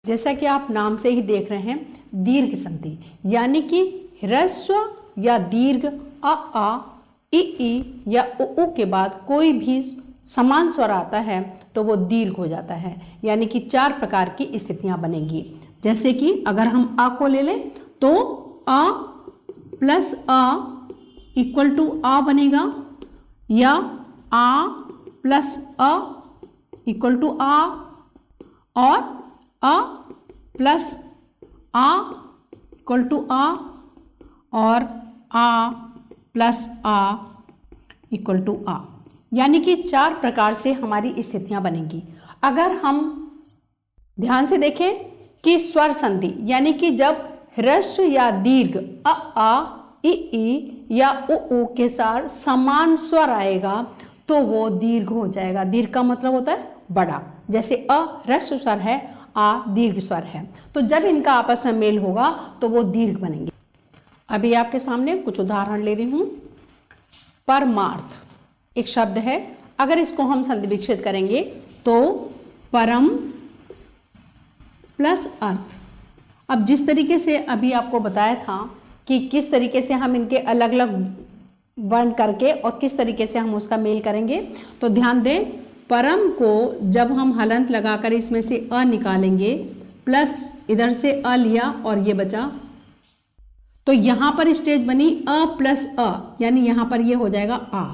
जैसा कि आप नाम से ही देख रहे हैं, दीर्घ संधि, यानी कि ह्रस्व या दीर्घ आ ई या उ के बाद कोई भी समान स्वर आता है तो वो दीर्घ हो जाता है, यानी कि 4 प्रकार की स्थितियां बनेंगी। जैसे कि अगर हम आ को ले लें तो आ प्लस आ इक्वल टू आ बनेगा, या आ प्लस अ इक्वल टू आ, और अ प्लस आ इक्वल टू आ, और आ प्लस आ इक्वल टू आ, यानी कि 4 प्रकार से हमारी स्थितियां बनेंगी। अगर हम ध्यान से देखें कि स्वर संधि, यानी कि जब ह्रस्व या दीर्घ आ ई या उ के साथ समान स्वर आएगा तो वो दीर्घ हो जाएगा। दीर्घ का मतलब होता है बड़ा, जैसे अ ह्रस्व स्वर है, आ दीर्घ स्वर है, तो जब इनका आपस में मेल होगा तो वो दीर्घ बनेंगे। अभी आपके सामने कुछ उदाहरण ले रही हूं। परमार्थ एक शब्द है, अगर इसको हम संधि विच्छेद करेंगे तो परम प्लस अर्थ। अब जिस तरीके से अभी आपको बताया था कि किस तरीके से हम इनके अलग अलग वर्ण करके और किस तरीके से हम उसका मेल करेंगे, तो ध्यान दें, परम को जब हम हलंत लगाकर इसमें से अ निकालेंगे, प्लस इधर से अ लिया और ये बचा, तो यहाँ पर स्टेज बनी अ प्लस अ, यानी यहाँ पर ये हो जाएगा आ,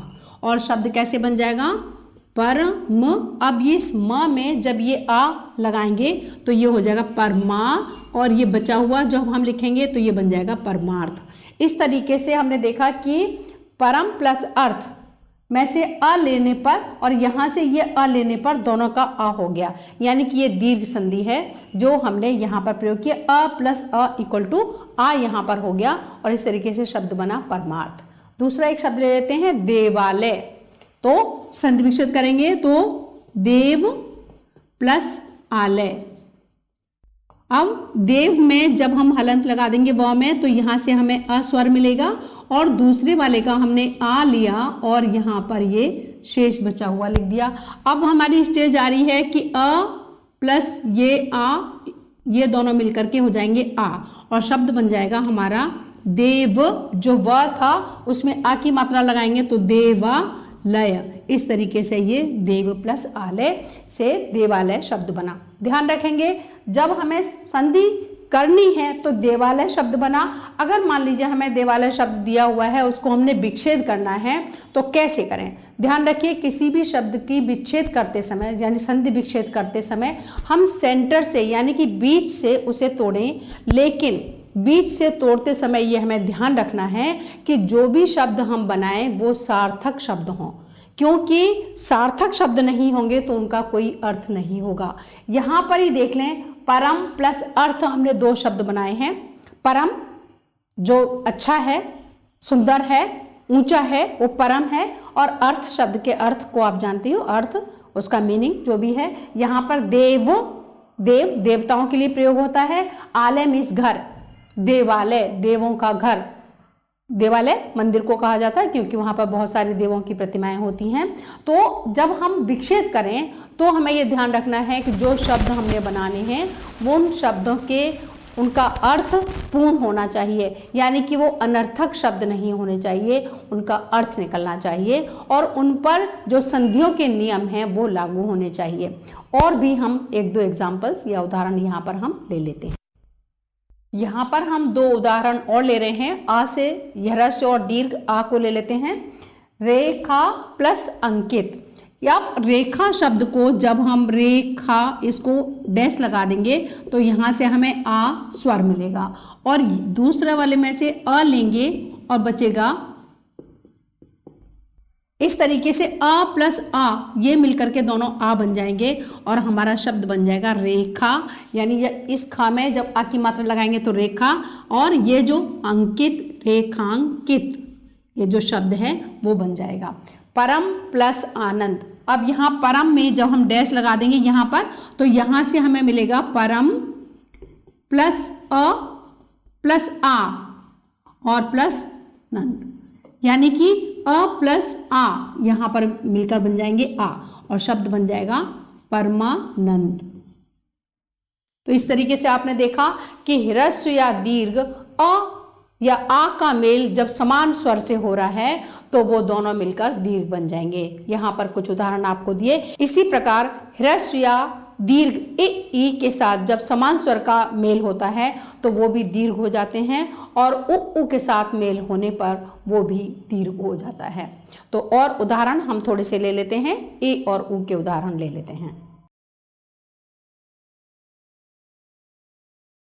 और शब्द कैसे बन जाएगा, परम। अब इस म में जब ये आ लगाएंगे तो ये हो जाएगा परमा, और ये बचा हुआ जो हम लिखेंगे तो ये बन जाएगा परमार्थ। इस तरीके से हमने देखा कि परम प्लस अर्थ में से अ लेने पर और यहाँ से ये अ लेने पर दोनों का अ हो गया, यानी कि ये दीर्घ संधि है जो हमने यहाँ पर प्रयोग किया। अ प्लस अ इक्वल टू आ यहाँ पर हो गया, और इस तरीके से शब्द बना परमार्थ। दूसरा एक शब्द ले लेते हैं देवालय, तो संधि विच्छेद करेंगे तो देव प्लस आलय। अब देव में जब हम हलंत लगा देंगे व में, तो यहाँ से हमें अ स्वर मिलेगा, और दूसरे वाले का हमने आ लिया और यहाँ पर ये शेष बचा हुआ लिख दिया। अब हमारी स्टेज आ रही है कि अ प्लस ये आ, ये दोनों मिलकर के हो जाएंगे आ, और शब्द बन जाएगा हमारा देव। जो व था उसमें आ की मात्रा लगाएंगे तो देवालय। इस तरीके से ये देव प्लस आलय से देवालय शब्द बना। ध्यान रखेंगे, जब हमें संधि करनी है तो देवालय शब्द बना। अगर मान लीजिए हमें देवालय शब्द दिया हुआ है, उसको हमने विच्छेद करना है तो कैसे करें। ध्यान रखिए, किसी भी शब्द की विच्छेद करते समय यानी संधि विच्छेद करते समय हम सेंटर से यानी कि बीच से उसे तोड़ें, लेकिन बीच से तोड़ते समय ये हमें ध्यान रखना है कि जो भी शब्द हम बनाएं वो सार्थक शब्द हों, क्योंकि सार्थक शब्द नहीं होंगे तो उनका कोई अर्थ नहीं होगा। यहाँ पर ही देख लें, परम प्लस अर्थ हमने 2 शब्द बनाए हैं। परम जो अच्छा है, सुंदर है, ऊंचा है, वो परम है, और अर्थ शब्द के अर्थ को आप जानती हो, अर्थ उसका मीनिंग जो भी है। यहाँ पर देव देवताओं के लिए प्रयोग होता है, आलय मीन्स घर, देवालय देवों का घर। देवालय मंदिर को कहा जाता है क्योंकि वहाँ पर बहुत सारी देवों की प्रतिमाएं होती हैं। तो जब हम विच्छेद करें तो हमें ये ध्यान रखना है कि जो शब्द हमने बनाने हैं वो उन शब्दों के उनका अर्थ पूर्ण होना चाहिए, यानी कि वो अनर्थक शब्द नहीं होने चाहिए, उनका अर्थ निकलना चाहिए, और उन पर जो संधियों के नियम हैं वो लागू होने चाहिए। और भी हम 1-2 एग्जाम्पल्स या उदाहरण यहाँ पर हम ले लेते हैं। यहाँ पर हम 2 उदाहरण और ले रहे हैं। आ से ह्रस्व और दीर्घ आ को ले लेते हैं। रेखा प्लस अंकित, या रेखा शब्द को जब हम रेखा इसको डैश लगा देंगे तो यहाँ से हमें आ स्वर मिलेगा, और दूसरे वाले में से अ लेंगे और बचेगा। इस तरीके से अ प्लस आ ये मिलकर के दोनों आ बन जाएंगे और हमारा शब्द बन जाएगा रेखा, यानी इस खा में जब आ की मात्रा लगाएंगे तो रेखा, और ये जो अंकित रेखांकित ये जो शब्द है वो बन जाएगा। परम प्लस आनंद, अब यहाँ परम में जब हम डैश लगा देंगे यहाँ पर तो यहाँ से हमें मिलेगा परम प्लस अ प्लस आ और प्लस नंद, यानी कि अ प्लस आ यहाँ पर मिलकर बन जाएंगे आ, और शब्द बन जाएगा परमानंद। तो इस तरीके से आपने देखा कि ह्रस्व या दीर्घ अ या आ का मेल जब समान स्वर से हो रहा है तो वो दोनों मिलकर दीर्घ बन जाएंगे। यहाँ पर कुछ उदाहरण आपको दिए। इसी प्रकार ह्रस्व या दीर्घ ई के साथ जब समान स्वर का मेल होता है तो वो भी दीर्घ हो जाते हैं, और उ के साथ मेल होने पर वो भी दीर्घ हो जाता है। तो और उदाहरण हम थोड़े से ले लेते हैं, ए और उ के उदाहरण ले लेते हैं।